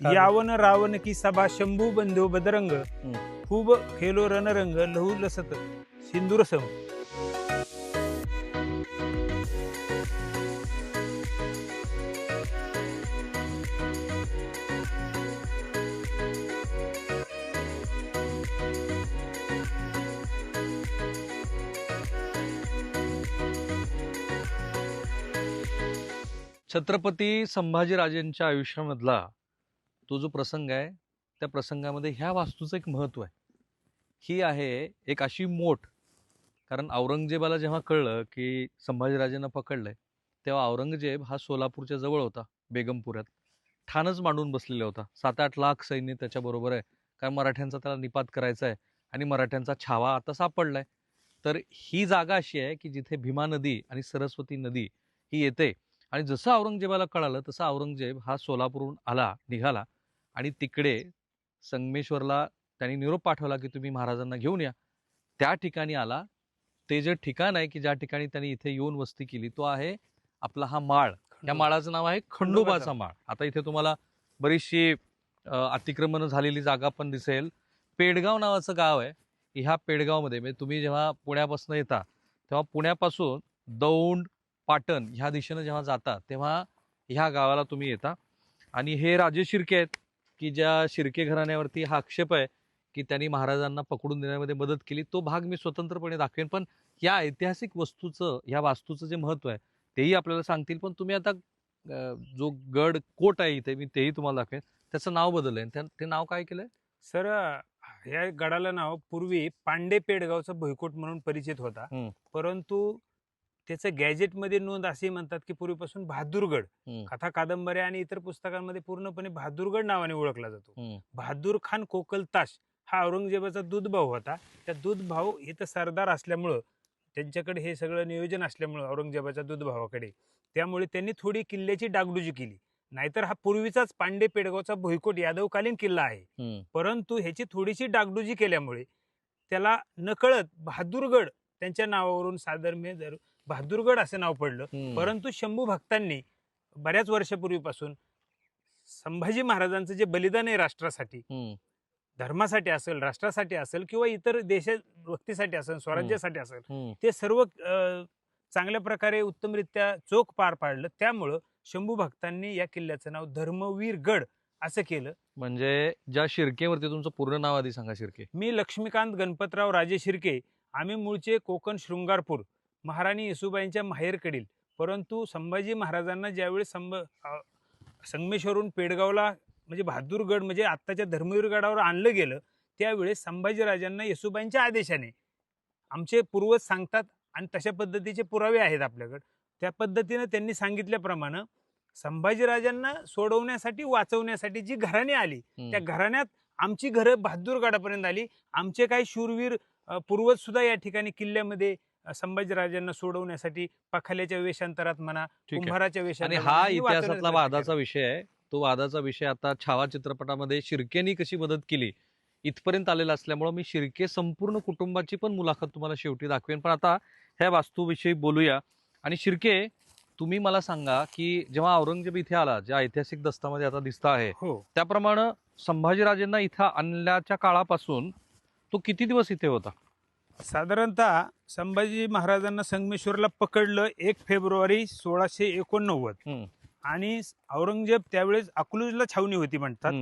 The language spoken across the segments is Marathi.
यावन रावण की सभा शंभू बंधू बदरंग हम्म. खूब खेलो रणरंग लहू लसत सिंदूर सम. छत्रपती संभाजीराजेंच्या आयुष्यामधला तो जो प्रसंग आहे त्या प्रसंगामध्ये ह्या वास्तूचं एक महत्व आहे. ही आहे एक अशी मोठ, कारण औरंगजेबाला जेव्हा कळलं की संभाजीराजेंना पकडलंय तेव्हा औरंगजेब हा सोलापूरच्या जवळ होता, बेगमपुऱ्यात ठाणच मांडून बसलेला होता. 7-8 लाख सैन्य त्याच्याबरोबर आहे, कारण मराठ्यांचा त्याला निपात करायचा आहे आणि मराठ्यांचा छावा आता सापडलाय. तर ही जागा अशी आहे की जिथे भीमा नदी आणि सरस्वती नदी ही येते. आणि जसं औरंगजेबाला कळालं तसं औरंगजेब हा सोलापूरहून निघाला आणि तिकडे संगमेश्वरला त्यांनी निरोप पाठवला की तुम्ही महाराजांना घेऊन या. त्या ठिकाणी आला. ते जे ठिकाण आहे की ज्या ठिकाणी त्यांनी इथे येऊन वस्ती केली तो आहे आपला हा माळ. या माळाचं नाव आहे खंडोबाचा माळ. आता इथे तुम्हाला बरीचशी अतिक्रमण झालेली जागा पण दिसेल. पेडगाव नावाचं गाव आहे. ह्या पेडगावमध्ये म्हणजे तुम्ही जेव्हा पुण्यापासून येता तेव्हा पुण्यापासून दौंड पाटण ह्या दिशेनं जेव्हा जाता तेव्हा ह्या गावाला तुम्ही येता. आणि हे राजे शिर्के आहेत की ज्या शिर्के घराण्यावरती हा आक्षेप आहे की त्यांनी महाराजांना पकडून देण्यामध्ये मदत केली. तो भाग मी स्वतंत्रपणे दाखवेन, पण या ऐतिहासिक वस्तूचं, या वास्तूचं जे महत्व आहे तेही आपल्याला सांगतील. पण तुम्ही आता जो गड कोट आहे इथे मी तेही तुम्हाला दाखवेन. त्याचं नाव बदललंय. ते नाव काय केलंय सर, या गडाला नाव पूर्वी पांडे पेडगावचा भुईकोट म्हणून परिचित होता. परंतु त्याचं गॅजेटमध्ये नोंद अशी म्हणतात की पूर्वीपासून बहादूरगड, कथा कादंबऱ्या आणि इतर पुस्तकांमध्ये पूर्णपणे बहादूरगड नावाने ओळखला जातो. बहादूर खान कोकलताश हा औरंगजेबाचा दूध भाऊ होता. त्या दूध भाऊ इथं सरदार असल्यामुळं, त्यांच्याकडे हे सगळं नियोजन असल्यामुळं औरंगजेबाच्या दूध भावाकडे, त्यामुळे त्यांनी थोडी किल्ल्याची डागडुजी केली. नाहीतर हा पूर्वीचाच पांडे पेडगावचा भुईकोट यादवकालीन किल्ला आहे. परंतु ह्याची थोडीशी डागडुजी केल्यामुळे त्याला नकळत बहादूरगड त्यांच्या नावावरून साधर्म्य बहादूरगड असं नाव पडलं. परंतु शंभू भक्तांनी बऱ्याच वर्षापूर्वीपासून संभाजी महाराजांचं जे बलिदान आहे राष्ट्रासाठी, धर्मासाठी असेल, राष्ट्रासाठी असेल किंवा इतर देशभक्तीसाठी असेल, स्वराज्यासाठी असेल, ते सर्व चांगल्या प्रकारे उत्तमरित्या चोख पार पाडलं. त्यामुळं शंभू भक्तांनी या किल्ल्याचं नाव धर्मवीर गड असं केलं. म्हणजे ज्या शिर्केवरती, तुमचं पूर्ण नाव आधी सांगा. शिर्के. मी लक्ष्मीकांत गणपतराव राजे शिर्के. आम्ही मूळचे कोकण शृंगारपूर, महाराणी येसुबाईंच्या माहेरकडील. परंतु संभाजी महाराजांना ज्यावेळी संगमेश्वरून पेडगावला म्हणजे बहादूरगड म्हणजे आत्ताच्या धर्मवीर गडावर आणलं गेलं त्यावेळेस संभाजीराजांना येसुबाईंच्या आदेशाने, आमचे पूर्वज सांगतात आणि तशा पद्धतीचे पुरावे आहेत आपल्याकडे, त्या पद्धतीनं त्यांनी सांगितल्याप्रमाणे संभाजीराजांना सोडवण्यासाठी, वाचवण्यासाठी जी घराणी आली त्या घराण्यात आमची घरं बहादूरगडापर्यंत आली. आमचे काही शूरवीर पूर्वज सुद्धा या ठिकाणी किल्ल्यामध्ये संभाजीराजांना सोडवण्यासाठी पखाल्याच्या वेशांतरात म्हणा, कुंभाराच्या आणि हा इतिहासातला वादाचा विषय आहे. तो वादाचा विषय आता छावा चित्रपटामध्ये शिर्केनी कशी मदत केली इथपर्यंत आलेला असल्यामुळे मी शिर्के संपूर्ण कुटुंबाची पण मुलाखत तुम्हाला शेवटी दाखवेन. पण आता ह्या वास्तूविषयी बोलूया. आणि शिर्के, तुम्ही मला सांगा की जेव्हा औरंगजेब इथे आला, ज्या ऐतिहासिक दस्तामध्ये आता दिसत आहे त्याप्रमाणे संभाजीराजेंना इथं आणल्याच्या काळापासून तो किती दिवस इथे होता? साधारणतः संभाजी महाराजांना संगमेश्वरला पकडलं 1 फेब्रुवारी 1689 आणि औरंगजेब त्यावेळेस अकलूजला छावणी होती म्हणतात.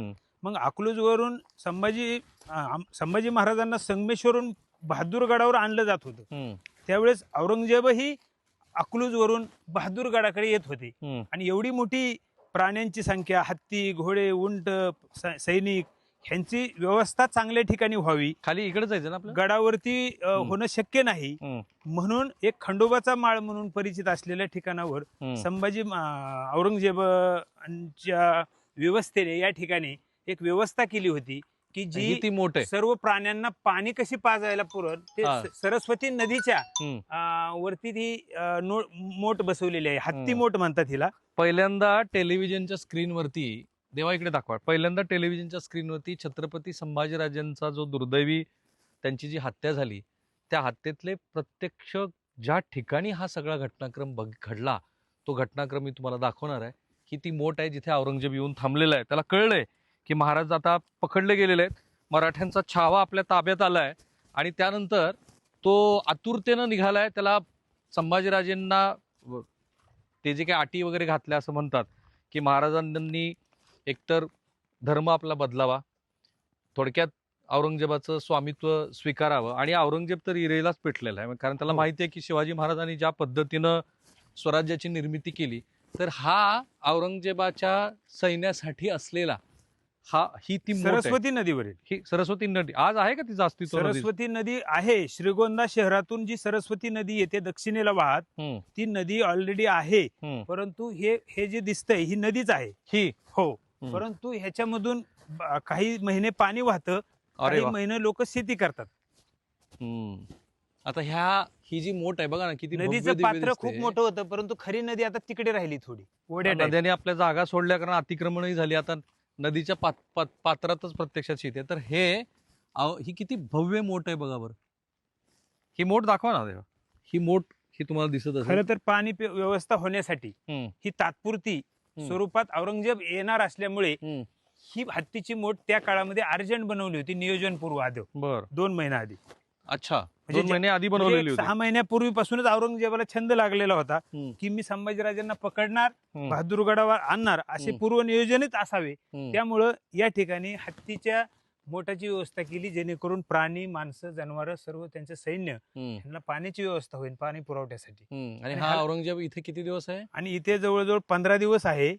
मग अकलूजवरून संभाजी महाराजांना संगमेश्वरून बहादूरगडावर आणलं जात होतं. त्यावेळेस औरंगजेबही अकलूजवरून बहादूरगडाकडे येत होते. आणि एवढी मोठी प्राण्यांची संख्या, हत्ती, घोडे, उंट, सैनिक, ह्यांची व्यवस्था चांगल्या ठिकाणी व्हावी, खाली इकडे जायचं ना आपलं, गडावरती होणं शक्य नाही. म्हणून एक खंडोबाचा माळ म्हणून परिचित असलेल्या ठिकाणावर औरंगजेबाच्या व्यवस्थेने या ठिकाणी एक व्यवस्था केली होती की जी ती मोठ आहे. सर्व प्राण्यांना पाणी कशी पाजायला पुरल ते सरस्वती नदीच्या वरती ती मोठ बसवलेली आहे. हत्ती मोठ म्हणतात हिला. पहिल्यांदा टेलिव्हिजनच्या स्क्रीनवरती, देवा इकडे दाखवा, पहिल्यांदा टेलिव्हिजनच्या स्क्रीनवरती छत्रपती संभाजीराजांचा जो दुर्दैवी त्यांची जी हत्या झाली त्या हत्येतले प्रत्यक्ष ज्या ठिकाणी हा सगळा घटनाक्रम घडला तो घटनाक्रम मी तुम्हाला दाखवणार आहे. ही ती मोठ आहे जिथे औरंगजेब येऊन थांबलेला आहे. त्याला कळलंय की महाराज आता पकडले गेलेले आहेत, मराठ्यांचा छावा आपल्या ताब्यात आलाय आणि त्यानंतर तो आतुरतेनं निघालाय. त्याला संभाजीराजेंना ते जे काही अटी वगैरे घातल्या असं म्हणतात की महाराजांनी एकतर धर्म आपला बदलावा, थोडक्यात औरंगजेबाचं स्वामित्व स्वीकारावं. आणि औरंगजेब तर इरेलाच पेटलेला आहे, कारण त्याला माहिती आहे की शिवाजी महाराजांनी ज्या पद्धतीनं स्वराज्याची निर्मिती केली, तर हा औरंगजेबाच्या सैन्यासाठी असलेला ही ती मोठ आहे. सरस्वती नदीवरील ही सरस्वती नदी आज आहे का तिचं अस्तित्व? सरस्वती नदी आहे. श्रीगोंदा शहरातून जी सरस्वती नदी येते दक्षिणेला वाहत, ती नदी ऑलरेडी आहे. परंतु हे जे दिसतंय ही नदीच आहे ही. हो. परंतु ह्याच्यामधून काही महिने पाणी वाहतं, काही महिने लोक शेती करतात. आता ही जी मोठ आहे बघा ना, किती नदीचं पात्र खूप मोठं होतं, परंतु खरी नदी आता तिकडे राहिली थोडी. नद्याने आपल्या जागा सोडल्या, कारण अतिक्रमणही झाली. आता नदीच्या पात्रातच प्रत्यक्षात शेती आहे. तर ही किती भव्य मोठ आहे बघा बरं. ही मोठ दाखवा ना. ही मोठ ही तुम्हाला दिसत असेल. खरं तर पाणी व्यवस्था होण्यासाठी ही तात्पुरती स्वरूपात औरंगजेब येणार असल्यामुळे ही हत्तीची मोठ त्या काळामध्ये अर्जंट बनवली होती, नियोजनपूर्व आधी. बर 2 महिना आधी. अच्छा, 2 महिने आधी बनवलेली होती. 6 महिन्यापूर्वीपासूनच औरंगजेबाला छंद लागलेला होता की मी संभाजीराजांना पकडणार, बहादूरगडावर आणणार, असे पूर्व नियोजनच असावे. त्यामुळं या ठिकाणी हत्तीच्या मोठाची व्यवस्था केली, जेणेकरून प्राणी, माणसं, जनावर सर्व त्यांचं सैन्य यांना पाण्याची व्यवस्था होईल, पाणी पुरवठ्यासाठी. आणि हा औरंगजेब इथे किती दिवस आहे? आणि इथे जवळजवळ 15 दिवस आहे.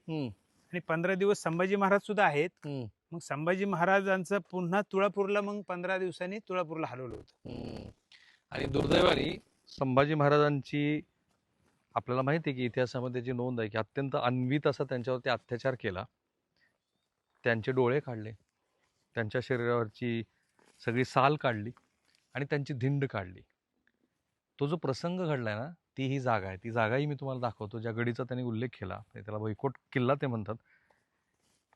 आणि 15 दिवस संभाजी महाराज सुद्धा आहेत. मग संभाजी महाराजांचं पुन्हा तुळापूरला मग 15 दिवसांनी तुळापूरला हलवलं होतं. आणि दुर्दैवाने संभाजी महाराजांची आपल्याला माहिती आहे की इतिहासामध्ये जी नोंद आहे की अत्यंत अन्वित असा त्यांच्यावरती अत्याचार केला. त्यांचे डोळे काढले, त्यांच्या शरीरावरची सगळी साल काढली आणि त्यांची धिंड काढली. तो जो प्रसंग घडलाय ना, ती ही जागा आहे. ती जागाही मी तुम्हाला दाखवतो, ज्या गडीचा त्यांनी उल्लेख केला. त्याला भुईकोट किल्ला ते म्हणतात.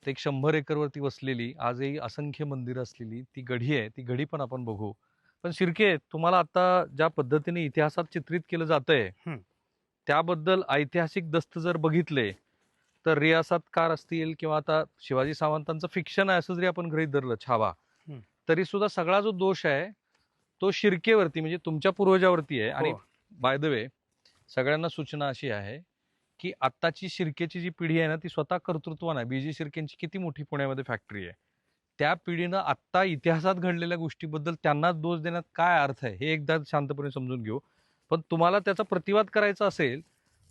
ते 100 एकरवरती वसलेली, आजही असंख्य मंदिरं असलेली ती गढी आहे. ती गढी पण आपण बघू. पण शिर्के, तुम्हाला आता ज्या पद्धतीने इतिहासात चित्रित केलं जातंय त्याबद्दल ऐतिहासिक दस्त जर बघितले तर रियासतकार असतील किंवा आता शिवाजी सावंतांचं फिक्शन आहे असं जरी आपण गृहीत धरलं, छावा, तरी सुद्धा सगळा जो दोष आहे तो शिर्केवरती, म्हणजे तुमच्या पूर्वजावरती आहे. आणि बाय द वे, सगळ्यांना सूचना अशी आहे की आत्ताची शिर्केची जी पिढी आहे ना, ती स्वतः कर्तृत्वान आहे. बीजी शिर्केंची किती मोठी पुण्यामध्ये फॅक्टरी आहे. त्या पिढीनं आत्ता इतिहासात घडलेल्या गोष्टीबद्दल त्यांना दोष देण्यात काय अर्थ आहे हे एकदा शांतपणे समजून घेऊ. पण तुम्हाला त्याचा प्रतिवाद करायचा असेल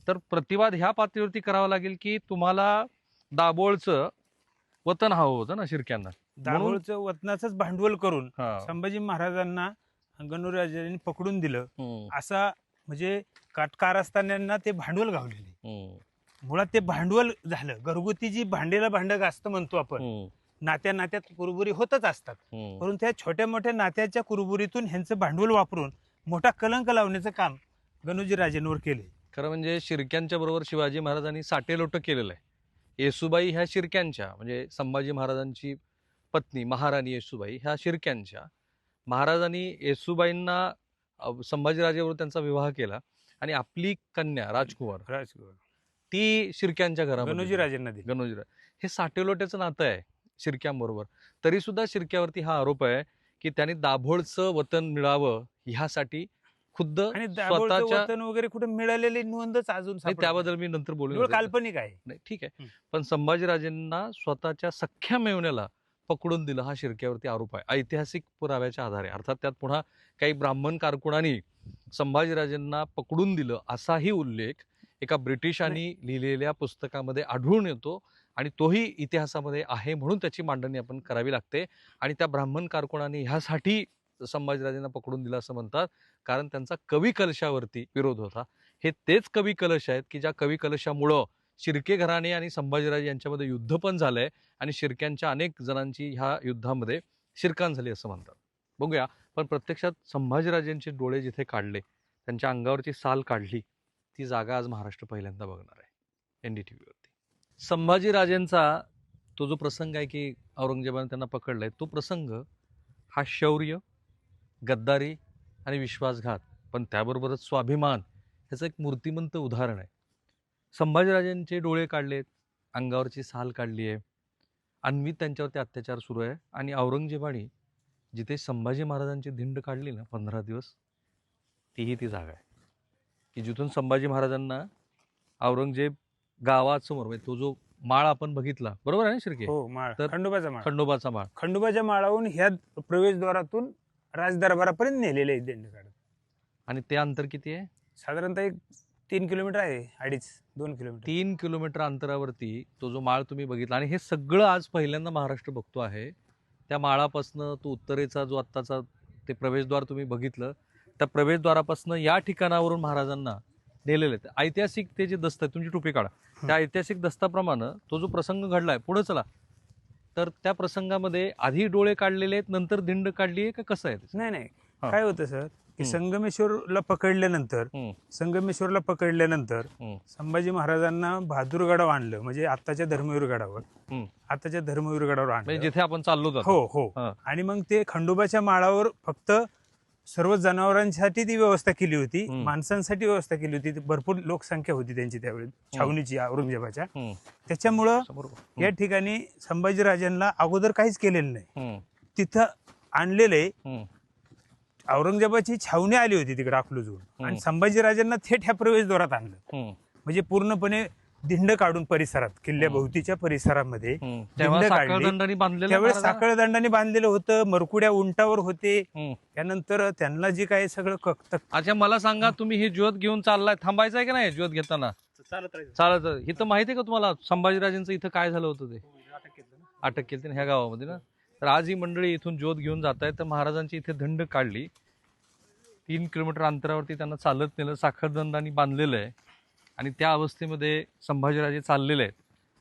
तर प्रतिवाद ह्या पातळीवरती करावा लागेल की तुम्हाला दाभोळचं वतन हवं होतं ना शिर्क्यांना. दाभोळचं वतनाचंच भांडवल करून संभाजी महाराजांना गणुराजांनी पकडून दिलं, असा म्हणजे कारस्थान्यांना ते भांडवल गावलेले. मुळात ते भांडवल झालं. घरगुती जी भांडेला भांडग असतं म्हणतो आपण, नात्यात कुरबुरी होतच असतात, परंतु त्या छोट्या मोठ्या नात्याच्या कुरबुरीतून ह्यांचं भांडवल वापरून मोठा कलंक लावण्याचं काम गणोजी राजेंवर केले. खरं म्हणजे शिर्क्यांच्या बरोबर शिवाजी महाराजांनी साटेलोट केलेलं आहे. येसुबाई ह्या शिर्क्यांच्या, म्हणजे संभाजी महाराजांची पत्नी महाराणी येसुबाई ह्या शिर्क्यांच्या. महाराजांनी येसुबाईंना संभाजीराजेबरोबर त्यांचा विवाह केला आणि आपली कन्या राजकुमार ती शिर्क्यांच्या घरामध्ये गणोजी राजेंना दिली. गणोजीराज हे साटेलोट्याचं नातं आहे शिर्क्यांबरोबर. तरी सुद्धा शिर्क्यावरती हा आरोप आहे की त्यांनी दाभोळचं वतन मिळावं ह्यासाठी खुद्द स्वतःच्या वतन वगैरे कुठे मिळालेली नोंदच अजून त्याबद्दल मी नंतर बोलू, काल्पनिक आहे. नाही ठीक आहे. पण संभाजीराजेंना स्वतःच्या सख्या मेवण्याला पकडून दिलं हा शिर्क्यावरती आरोप आहे ऐतिहासिक पुराव्याच्या आधारे. अर्थात त्यात पुन्हा काही ब्राह्मण कारकुनांनी संभाजीराजेंना पकडून दिलं असाही उल्लेख एका ब्रिटिशांनी लिहिलेल्या पुस्तकामध्ये आढळून येतो आणि तोही इतिहासामध्ये आहे, म्हणून त्याची मांडणी आपण करावी लागते. आणि त्या ब्राह्मण कारकुनांनी ह्यासाठी संभाजीराजेंना पकडून दिलं असं म्हणतात कारण त्यांचा कवी कलशावरती विरोध होता. हे तेच कवी कलश आहेत की ज्या कवी कलशामुळं शिर्के घराणे आणि संभाजीराजे यांच्यामध्ये युद्ध पण झालंय आणि शिर्क्यांच्या अनेक जणांची ह्या युद्धामध्ये शिरकाण झाली असं म्हणतात. बघूया. पण प्रत्यक्षात संभाजीराजेंचे डोळे जिथे काढले, त्यांच्या अंगावरची साल काढली, ती जागा आज महाराष्ट्र पहिल्यांदा बघणार आहे NDTV वरती. संभाजीराजेंचा तो जो प्रसंग आहे की औरंगजेबाने त्यांना पकडलाय, तो प्रसंग हा शौर्य, गद्दारी आणि विश्वासघात, पण त्याबरोबरच स्वाभिमान ह्याचं एक मूर्तिमंत उदाहरण आहे. संभाजीराजेंचे डोळे काढलेत, अंगावरची साल काढली आहे, अन्वित त्यांच्यावरती अत्याचार सुरू आहे. आणि औरंगजेबाने जिथे संभाजी महाराजांची धिंड काढली ना 15 दिवस, तीही ती जागा आहे की जिथून संभाजी महाराजांना औरंगजेब गावासमोर, म्हणजे तो जो माळ आपण बघितला, बरोबर आहे ना शिर्के? हो, माळ, तर खंडोबाचा माळ. खंडोबाचा माळ. खंडोबाच्या माळाहून ह्या प्रवेशद्वारातून राजदरबारापर्यंत नेलेले आहे दिंड काढत. आणि ते अंतर किती आहे? साधारणतः एक 3 किलोमीटर आहे, 2.5-2 किलोमीटर. 3 किलोमीटर अंतरावरती तो जो माळ तुम्ही बघितला. आणि हे सगळं आज पहिल्यांदा महाराष्ट्र बघतो आहे. त्या माळापासनं तो उत्तरेचा जो आत्ताचा ते प्रवेशद्वार तुम्ही बघितलं, त्या प्रवेशद्वारापासनं या ठिकाणावरून महाराजांना नेलेले आहेत. ऐतिहासिक ते जे दस्त आहे, तुमची टोपी काढा, त्या ऐतिहासिक दस्ताप्रमाणे तो जो प्रसंग घडलाय, पुढे चला, तर त्या प्रसंगामध्ये आधी डोळे काढलेले आहेत, नंतर दिंड काढली आहे, का कसं आहे? नाही, हा. काय होतं सर की संगमेश्वरला पकडल्यानंतर संभाजी महाराजांना बहादूरगडावर आणलं, म्हणजे आत्ताच्या धर्मवीर गडावर आणलं, म्हणजे जिथे आपण चाललो जातो. हो. हा. आणि मग ते खंडोबाच्या माळावर फक्त सर्व जनावरांसाठी ती व्यवस्था केली होती, माणसांसाठी व्यवस्था केली होती. भरपूर लोकसंख्या होती त्यांची त्यावेळी छावणीची औरंगजेबाच्या. त्याच्यामुळं या ठिकाणी संभाजीराजांना अगोदर काहीच केलेलं नाही. तिथं आणलेले औरंगजेबाची छावणी आली होती तिकडे अकलूजवरून, आणि संभाजीराजांना थेट ह्या प्रवेशद्वारात आणलं. म्हणजे पूर्णपणे दिंड काढून परिसरात, किल्ल्याभोवतीच्या परिसरामध्ये दिंड काढली. त्यावेळेस साखळदंडाने बांधलेलं होतं, मरकुड्या उंटावर होते. त्यानंतर त्यांना जे काही सगळं अच्छा, मला सांगा, तुम्ही ही ज्योत घेऊन चाललाय, थांबायचं आहे का नाही ज्योत घेताना? चालत. इथं माहिती आहे का तुम्हाला संभाजीराजांचं इथं काय झालं होतं? ते अटक केली ह्या गावामध्ये ना. तर आज ही मंडळी इथून ज्योत घेऊन जात आहे. तर महाराजांची इथे दिंड काढली, 3 किलोमीटर अंतरावरती त्यांना चालत नेलं, साखळदंडाने बांधलेलं आहे. आणि त्या अवस्थेमध्ये संभाजीराजे चाललेले आहेत.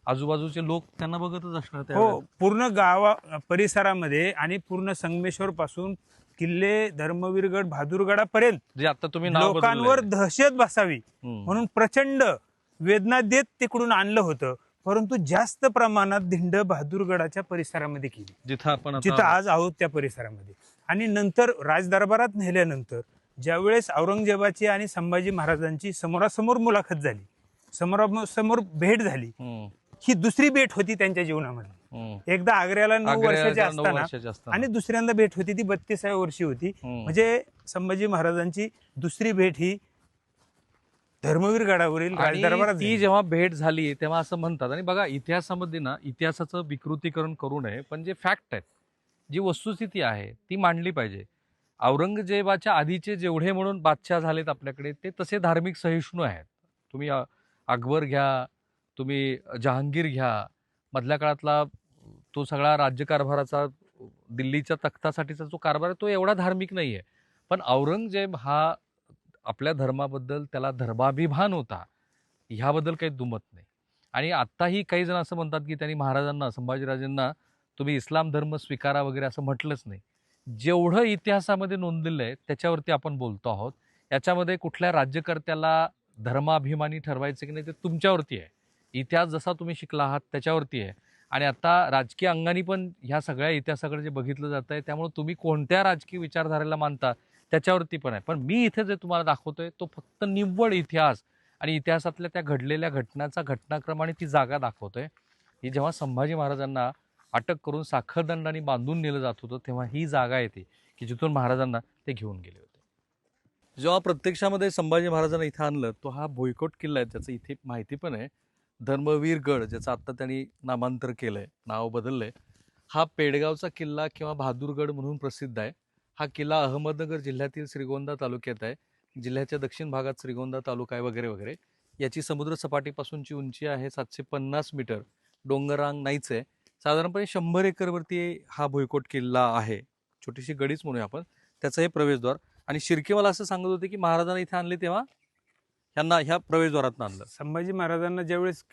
आजूबाजूचे लोक त्यांना बघतच असणार. हो, पूर्ण गावा परिसरामध्ये आणि पूर्ण संगमेश्वर पासून किल्ले धर्मवीरगड बहादूरगडापर्यंत जे आता तुम्ही लोकांवर दहशत बसावी म्हणून प्रचंड वेदना देत तिकडून आणलं होतं. परंतु जास्त प्रमाणात दिंड बहादूरगडाच्या परिसरामध्ये केली, जिथं आज आहोत त्या परिसरामध्ये. आणि नंतर राजदरबारात नेल्यानंतर ज्यावेळेस औरंगजेबाची आणि संभाजी महाराजांची समोरासमोर मुलाखत झाली, समोरासमोर भेट झाली, ही दुसरी भेट होती त्यांच्या जीवनामध्ये. एकदा आग्र्याला 9 वर्षाचे असताना आणि दुसऱ्यांदा भेट होती ती 32व्या वर्षी होती. म्हणजे संभाजी महाराजांची दुसरी भेट ही धर्मवीर गडावरील राजदरबारात. ती जेव्हा भेट झाली तेव्हा असं म्हणतात, आणि बघा इतिहासामध्ये ना, इतिहासाचं विकृतीकरण करू नये, पण जे फॅक्ट आहेत, जी वस्तुस्थिती आहे ती मांडली पाहिजे. औरंगजेबाच्या आधीचे जेवढे म्हणून बादशाह झालेत आपल्याकडे, ते तसे धार्मिक सहिष्णू आहेत. तुम्ही अकबर घ्या, तुम्ही जहांगीर घ्या, मधल्या काळातला तो सगळा राज्यकारभाराचा दिल्लीच्या तख्तासाठीचा जो कारभार आहे तो एवढा धार्मिक नाहीये. पण औरंगजेब हा आपल्या धर्माबद्दल त्याला धर्माभिमान होता, ह्याबद्दल काही दुमत नाही. आणि आत्ताही काही जण असं म्हणतात की त्यांनी महाराजांना, संभाजीराजांना तुम्ही इस्लाम धर्म स्वीकारा वगैरे असं म्हटलंच नाही. जेवढं इतिहासामध्ये नोंदलेलं आहे त्याच्यावरती आपण बोलतो आहोत. याच्यामध्ये कुठल्या राज्यकर्त्याला धर्माभिमानी ठरवायचं की नाही ते तुमच्यावरती आहे. इतिहास जसा तुम्ही शिकला आहात त्याच्यावरती आहे. आणि आता राजकीय अंगाने पण ह्या सगळ्या इतिहासाकडे जे बघितलं जात आहे, त्यामुळे तुम्ही कोणत्या राजकीय विचारधारेला मानता त्याच्यावरती पण आहे. पण मी इथे जे तुम्हाला दाखवतोय तो फक्त निव्वळ इतिहास आणि इतिहासातल्या त्या घडलेल्या घटनांचा घटनाक्रम आणि ती जागा दाखवतोय. ही जेव्हा संभाजी महाराजांना अटक करून साखळदंडाने बांधून नेलं जात होतं, तेव्हा ही जागा येते की जिथून महाराजांना ते घेऊन गेले होते. जेव्हा प्रत्यक्षामध्ये संभाजी महाराजांना इथं आणलं, तो हा भुईकोट किल्ला आहे, त्याचं इथे माहिती पण आहे. धर्मवीर गड, ज्याचं आत्ता त्यांनी नामांतर केलंय, नाव बदललंय. हा पेडगावचा किल्ला किंवा बहादूरगड म्हणून प्रसिद्ध आहे. हा किल्ला अहमदनगर जिल्ह्यातील श्रीगोंदा तालुक्यात आहे. जिल्ह्याच्या दक्षिण भागात श्रीगोंदा तालुका आहे वगैरे वगैरे. याची समुद्र सपाटीपासूनची उंची आहे 750 मीटर. डोंगररांग नाहीच आहे. साधारणपणे 100 एकरवरती हा भुईकोट किल्ला आहे. छोटीशी गडीच म्हणूया आपण. त्याचं हे प्रवेशद्वार. आणि शिर्के मला असं सांगत होते की महाराजांना इथे आणले तेव्हा ह्यांना ह्या प्रवेशद्वारात आणलं. संभाजी महाराजांना ज्यावेळेस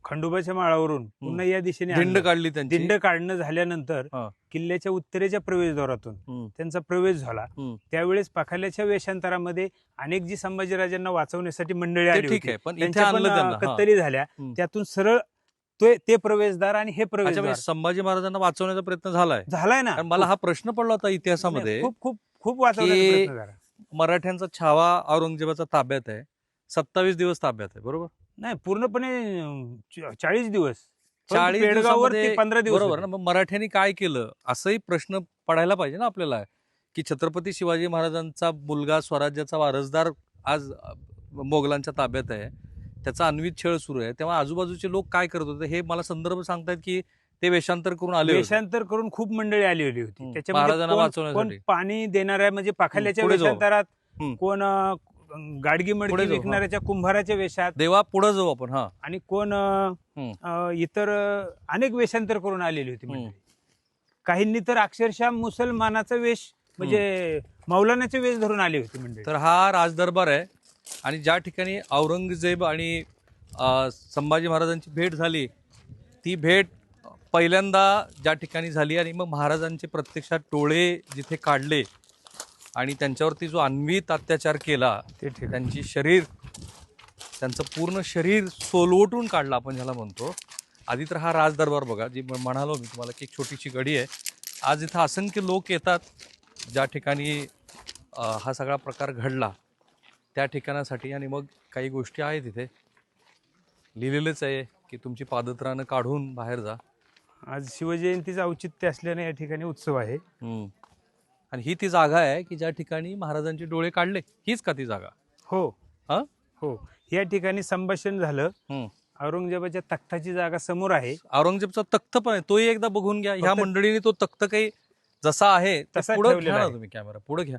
खंडोबाच्या माळावरून पुन्हा या दिशेने दिंड काढली, त्यांची दिंड काढणं झाल्यानंतर किल्ल्याच्या उत्तरेच्या प्रवेशद्वारातून त्यांचा प्रवेश झाला. त्यावेळेस पाखाल्याच्या वेशांतरामध्ये अनेक जी संभाजीराजांना वाचवण्यासाठी मंडळी आली होती, त्यांच्या कत्तली झाल्या. त्यातून सरळ ते प्रवेशद्वार आणि हे प्रवेशद्वार संभाजी महाराजांना वाचवण्याचा प्रयत्न झालाय ना. मला हा प्रश्न पडला होता इतिहासामध्ये, खूप खूप खूप वाचवण्याचा प्रयत्न झाला. मराठ्यांचा छावा औरंगजेबाचा ताब्यात आहे, 27 दिवस ताब्यात आहे, बरोबर? नाही, पूर्णपणे 40 दिवस परंतु 40 पेडगाववर दिवसामध्ये ते 15 दिवस बरोबर ना. होते. मग मराठ्यांनी काय केलं असंही प्रश्न पडायला पाहिजे ना आपल्याला, की छत्रपती शिवाजी महाराजांचा मुलगा स्वराज्याचा वारसदार आज मोगलांच्या ताब्यात आहे, त्याचा अन्वित छळ सुरू आहे, तेव्हा आजूबाजूचे लोक काय करत होते हे मला संदर्भ सांगतायत की ते वेषांतर करून आले होते वेषांतर करून खूप मंडळी आलेली होती. त्याच्यामध्ये महाराजांना कोण वाचवण्यासाठी. पाणी देणाऱ्या म्हणजे पाखाल्याच्या पुढे जाऊ. वेषांतरात, हम्म. कोण गाडगी मडकी पुढे जाऊ, हा. विकणाऱ्याच्या कुंभाराच्या वेशात, देवा पुढे जाऊ आपण. हा आणि कोण इतर अनेक वेषांतर करून आलेली होती मंडळी. काहींनी तर अक्षरशः मुसलमानाचा वेश म्हणजे मौलानाचे वेश धरून आले होते मंडळी. तर हा राजदरबार आहे आणि ज्या ठिकाणी औरंगजेब आणि संभाजी महाराजांची भेट झाली, ती भेट पहिल्यांदा ज्या ठिकाणी झाली आणि मग महाराजांचे प्रत्यक्षात डोळे जिथे काढले आणि त्यांच्यावरती जो अन्वित अत्याचार केला, ते ठीक आहे. त्यांची शरीर, त्यांचं पूर्ण शरीर सोलवटून काढलं आपण ज्याला म्हणतो. आधी तर हा राजदरबार बघा, जी म्हणालो मी तुम्हाला की एक छोटीशी गडी आहे. आज इथं असंख्य लोक येतात ज्या ठिकाणी हा सगळा प्रकार घडला त्या ठिकाणासाठी, आणि मग काही गोष्टी आहेत इथे लिहिलेलंच आहे की तुमची पादत्राणं काढून बाहेर जा. आज शिवजयंतीचं औचित्य असल्याने या ठिकाणी उत्सव आहे. आणि ही ती जागा आहे की ज्या ठिकाणी महाराजांचे डोळे काढले. हीच का ती जागा? हो हा हो, या ठिकाणी संभाषण झालं. औरंगजेबाच्या तख्ताची जागा समोर आहे. औरंगजेबचा तख्त पण आहे, तोही एकदा बघून घ्या. ह्या फक्त- मंडळीने तो तख्त काही जसा आहे तसा पुढे ठेवलेला घ्या ना आहे. तुम्ही, कॅमेरा पुढे घ्या.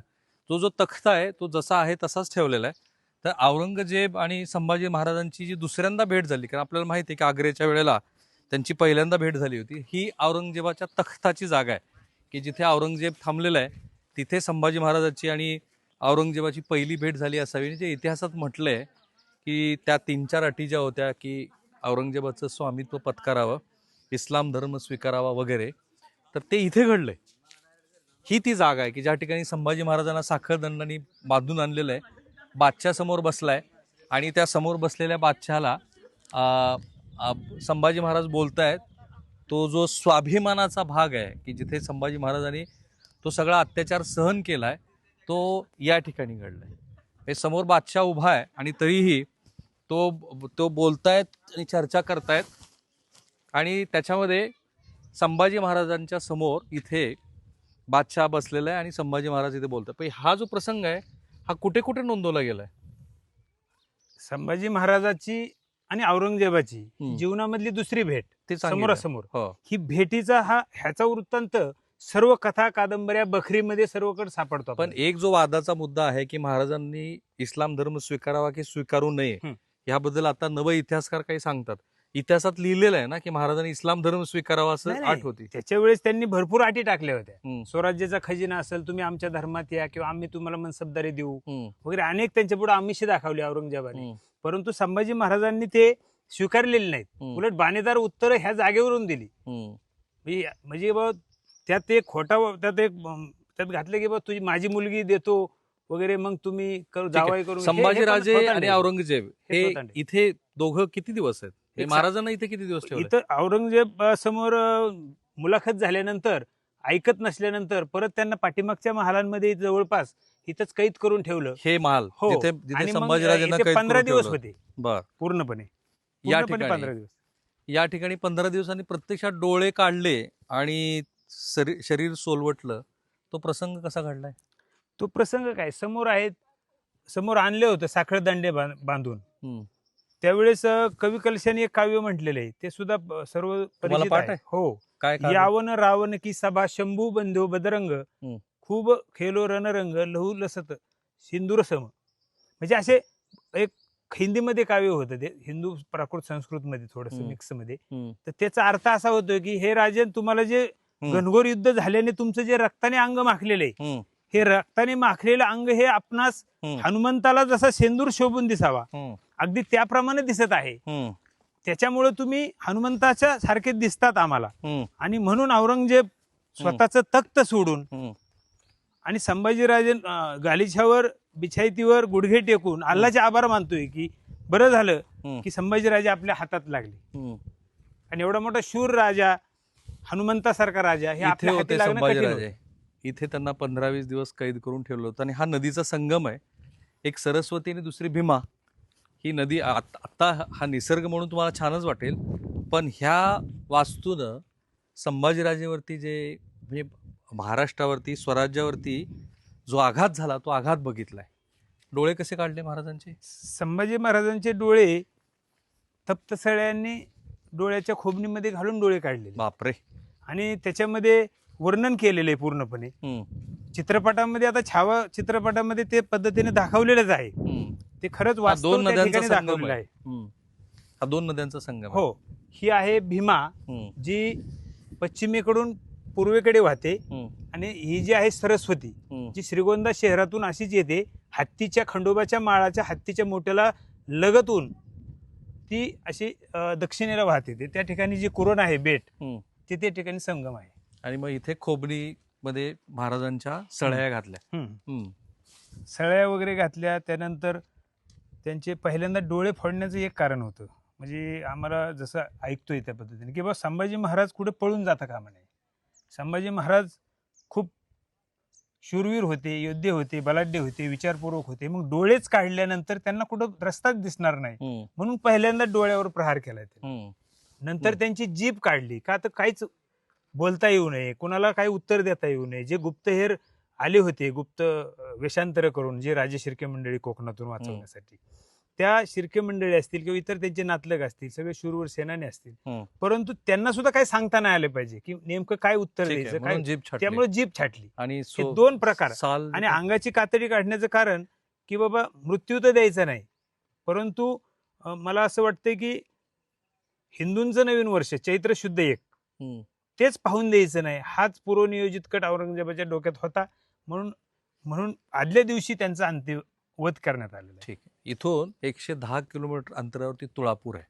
तो जो तख्त आहे तो जसा आहे तसाच ठेवलेला आहे. तर औरंगजेब आणि संभाजी महाराजांची जी दुसऱ्यांदा भेट झाली, कारण आपल्याला माहिती आहे की आग्र्याच्या वेळेला त्यांची पहिल्यांदा भेट झाली होती, ही औरंगजेबाच्या तख्ताची जागा आहे की जिथे औरंगजेब थांबलेला आहे. तिथे संभाजी महाराजांची आणि औरंगजेबाची पहिली भेट झाली असावी. जे इतिहासात म्हटलंय की त्या 3-4 अटी ज्या होत्या की औरंगजेबाचं स्वामित्व पत्करावं, इस्लाम धर्म स्वीकारावा वगैरे, तर ते इथे घडलंय. ही ती जागा आहे की ज्या ठिकाणी संभाजी महाराजांना साखरदंडाने बांधून आणलेलं आहे. बादशाह समोर बसलाय आणि त्या समोर बसलेल्या बादशहाला संभाजी महाराज बोलतायत. तो जो स्वाभिमानाचा भाग आहे की जिथे संभाजी महाराजांनी तो सगळा अत्याचार सहन केलाय, तो या ठिकाणी घडलाय. हे समोर बादशाह उभा आहे आणि तरीही तो बोलतायत आणि चर्चा करतायत, आणि त्याच्यामध्ये संभाजी महाराजांच्या समोर इथे बादशाह बसलेला आहे आणि संभाजी महाराज इथे बोलतात. पण हा जो प्रसंग आहे हा कुठे कुठे नोंदवला गेलाय? संभाजी महाराजाची आणि औरंगजेबाची जीवनामधली दुसरी भेट, ते सांगितलं. समोरासमोर. हो. ही भेटीचा ह्याचा वृत्तांत सर्व कथा कादंबऱ्या बखरीमध्ये सर्वकडे सापडतो. पण एक जो वादाचा मुद्दा आहे की महाराजांनी इस्लाम धर्म स्वीकारावा की स्वीकारू नये, याबद्दल आता नव इतिहासकार काही सांगतात. इतिहासात लिहिलेलं आहे ना की महाराजांनी इस्लाम धर्म स्वीकारावा असं नाही, आठ होती. त्याच्या वेळेस त्यांनी भरपूर अटी टाकल्या होत्या. स्वराज्याचा खजिना असेल, तुम्ही आमच्या धर्मात या, किंवा आम्ही तुम्हाला मनसबदारी देऊ वगैरे अनेक त्यांच्या पुढे आमिषे दाखवली औरंगजेबाने. परंतु संभाजी महाराजांनी ते स्वीकारलेले नाहीत. उलट बाणेदार उत्तर ह्या जागेवरून दिली. म्हणजे त्यात एक खोटा त्यात घातलं की तुझी माझी मुलगी देतो वगैरे, मग तुम्ही जावाई करून. संभाजीराजे आणि औरंगजेब हे इथे दोघं किती दिवस आहेत? महाराजांना इथे किती दिवस ठेवले? इथं औरंगजेब समोर मुलाखत झाल्यानंतर, ऐकत नसल्यानंतर परत त्यांना पाठीमागच्या महालांमध्ये जवळपास इथंच कैद करून ठेवलं. हे महाल हो. जिथे संभाजीराजांना कैद 15 करून दिवस ठेवलं. होते बर. पूर्णपणे या 15 दिवस. या ठिकाणी 15 दिवसांनी प्रत्यक्षात डोळे काढले आणि शरीर सोलवटलं. तो प्रसंग कसा घडलाय? तो प्रसंग काय समोर आहेत, समोर आणले होते साखळदंडे बांधून. त्यावेळेस कवी कलशाने एक काव्य म्हटलेलं आहे, ते सुद्धा सर्व परिचित आहे. हो. काय यावन रावण की सभा शंभू बंधू बदरंग, खूप खेलो रणरंग लहू लसत सिंदूर सम. म्हणजे असे एक हिंदीमध्ये काव्य होतं, ते हिंदू प्राकृत संस्कृत मध्ये थोडस मिक्स मध्ये. तर त्याचा अर्थ असा होतो की हे राजन, तुम्हाला जे घनघोर युद्ध झाल्याने तुमचं जे रक्ताने अंग माखलेलं आहे, हे रक्ताने माखलेलं अंग हे आपणास हनुमंताला जसा सेंदूर शोभून दिसावा, अगदी त्याप्रमाणे दिसत आहे. त्याच्यामुळे तुम्ही हनुमंताच्या सारखे दिसतात आम्हाला. आणि म्हणून औरंगजेब स्वतःच तख्त सोडून आणि संभाजीराजे गालिच्यावर बिछाईतीवर गुडघे टेकून अल्लाचे आभार मानतोय की बरं झालं की संभाजीराजे आपल्या हातात लागले. आणि एवढा मोठा शूर राजा, हनुमंतासारखा राजा हे आपल्या हाती लागणं कठीण होतं. इथे त्यांना 15-20 दिवस कैद करून ठेवलं होतं. आणि हा नदीचा संगम आहे, एक सरस्वती आणि दुसरी भीमा. ही नदी आता हा निसर्ग म्हणून तुम्हाला छानच वाटेल, पण ह्या वास्तूनं संभाजीराजेवरती जे म्हणजे महाराष्ट्रावरती स्वराज्यावरती जो आघात झाला तो आघात बघितलाय. डोळे कसे काढले महाराजांचे? संभाजी महाराजांचे डोळे तप्तसळ्यांनी डोळ्याच्या खोबणीमध्ये घालून डोळे काढलेले बापरे. आणि त्याच्यामध्ये वर्णन केलेलं आहे पूर्णपणे. चित्रपटामध्ये आता छावा चित्रपटामध्ये ते पद्धतीने दाखवलेलंच आहे. ते खरंच वास्तव दोन त्या नद्यांचा ठिकाणी संगम दाखवलेलं आहे. आहे. हा 2 नद्यांचा संगम आहे. हो, ही आहे भीमा, जी पश्चिमेकडून पूर्वेकडे वाहते, आणि ही जी आहे सरस्वती, जी श्रीगोंदा शहरातून अशीच येते. हत्तीच्या खंडोबाच्या माळाच्या हत्तीच्या मोठ्याला लगतून ती अशी दक्षिणेला वाहते. त्या ठिकाणी जी कुरण आहे बेट, ते त्या ठिकाणी संगम आहे. आणि मग इथे खोबणी मध्ये महाराजांच्या सळ्या घातल्या. सळ्या वगैरे घातल्या. त्यानंतर त्यांचे पहिल्यांदा डोळे फोडण्याचं एक कारण होतं. म्हणजे आम्हाला जसं ऐकतोय त्या पद्धतीने की बा संभाजी महाराज कुठे पळून जाता कामा नये. संभाजी महाराज खूप शूरवीर होते, योद्धे होते, बलाढ्य होते, विचारपूर्वक होते. मग डोळेच काढल्यानंतर त्यांना कुठं रस्ताच दिसणार नाही, म्हणून पहिल्यांदा डोळ्यावर प्रहार केला त्यांनी. नंतर त्यांची जीभ काढली का तर काहीच बोलता येऊ नये, कोणाला काही उत्तर देता येऊ नये. जे गुप्तहेर आले होते, गुप्त वेषांतर करून, जे राजे शिर्के मंडळी कोकणातून वाचवण्यासाठी, त्या शिर्के मंडळी असतील किंवा इतर त्यांचे नातलग असतील, सगळे शूरवीर सेनानी असतील, परंतु त्यांना सुद्धा काही सांगता नाही आले पाहिजे की नेमकं काय उत्तर द्यायचं काय. त्यामुळे जीभ छाटली. आणि हे 2 प्रकार. आणि अंगाची कातडी काढण्याचं कारण की बाबा मृत्यू तर द्यायचा नाही, परंतु मला असं वाटतंय की हिंदूंचं नवीन वर्ष चैत्र शुद्ध 1 तेच पाहून द्यायचं नाही, हाच पूर्वनियोजित कट औरंगजेबाच्या डोक्यात होता. म्हणून आदल्या दिवशी त्यांचा अंत्यवध करण्यात आलेला. ठीक आहे. इथून 110 किलोमीटर अंतरावरती तुळापूर आहे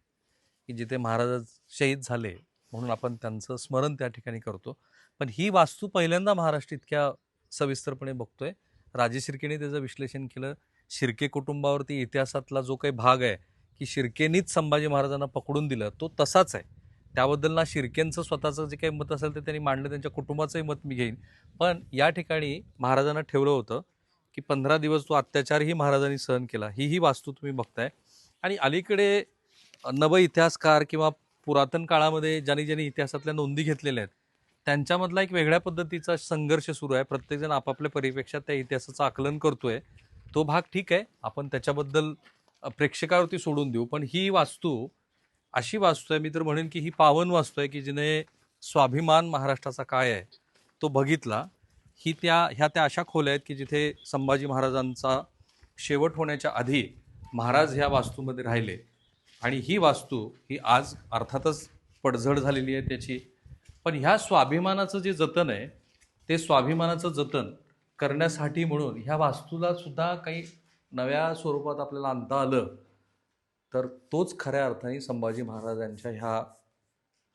की जिथे महाराज शहीद झाले, म्हणून आपण त्यांचं स्मरण त्या ठिकाणी करतो. पण ही वास्तू पहिल्यांदा महाराष्ट्र इतक्या सविस्तरपणे बघतोय. राजे शिर्केने त्याचं विश्लेषण केलं. शिर्के कुटुंबावरती इतिहासातला जो काही भाग आहे की शिर्केनीच संभाजी महाराजांना पकडून दिलं, तो तसाच आहे. त्याबद्दल ना शिर्केंचं स्वतःचं जे काही मत असेल ते त्यांनी मांडलं, त्यांच्या कुटुंबाचंही मत मी घेईन. पण या ठिकाणी महाराजांना ठेवलं होतं की 15 दिवस तो अत्याचारही महाराजांनी सहन केला. ही वास्तू तुम्ही बघताय. आणि अलीकडे नव इतिहासकार किंवा पुरातन काळामध्ये ज्यांनी इतिहासातल्या नोंदी घेतलेल्या आहेत, त्यांच्यामधला एक वेगळ्या पद्धतीचा संघर्ष सुरू आहे. प्रत्येकजण आपापल्या परिप्रेक्षात त्या इतिहासाचं आकलन करतोय. तो भाग ठीक आहे, आपण त्याच्याबद्दल प्रेक्षकावरती सोडून देऊ. पण ही वास्तू अशी वास्तू आहे, मी तर म्हणेन की ही पावन वास्तू आहे की जिने स्वाभिमान महाराष्ट्राचा काय आहे तो बघितला. ह्या त्या अशा खोल्या आहेत की जिथे संभाजी महाराजांचा शेवट होण्याच्या आधी महाराज ह्या वास्तूमध्ये राहिले. आणि ही वास्तू ही आज अर्थातच पडझड झालेली आहे त्याची, पण ह्या स्वाभिमानाचं जे जतन आहे ते स्वाभिमानाचं जतन करण्यासाठी म्हणून ह्या वास्तूला सुद्धा काही नव्या स्वरूपात आपल्याला आणता आलं तर तोच खऱ्या अर्थाने संभाजी महाराजांच्या ह्या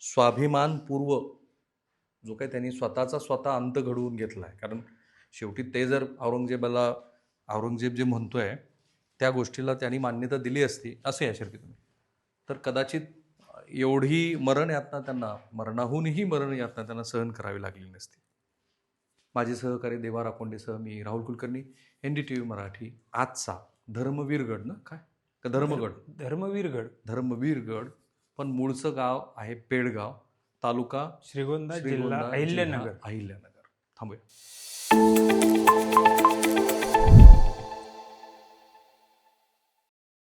स्वाभिमानपूर्व जो काही त्यांनी स्वतः अंत घडवून घेतला आहे. कारण शेवटी ते जर औरंगजेब जे म्हणतोय त्या गोष्टीला त्यांनी मान्यता दिली असती असे या शर्ती तुम्ही, तर कदाचित एवढी मरणाहूनही मरण यातना त्यांना सहन करावी लागली नसती. माझे सहकारी देवा राकोंडेसह मी राहुल कुलकर्णी, NDTV मराठी. आजचा धर्मवीरगड ना काय का धर्मवीरगड पण मूळचं गाव आहे पेडगाव, तालुका श्रीगोंदा, जिल्हा अहिल्यानगर. थांबूया.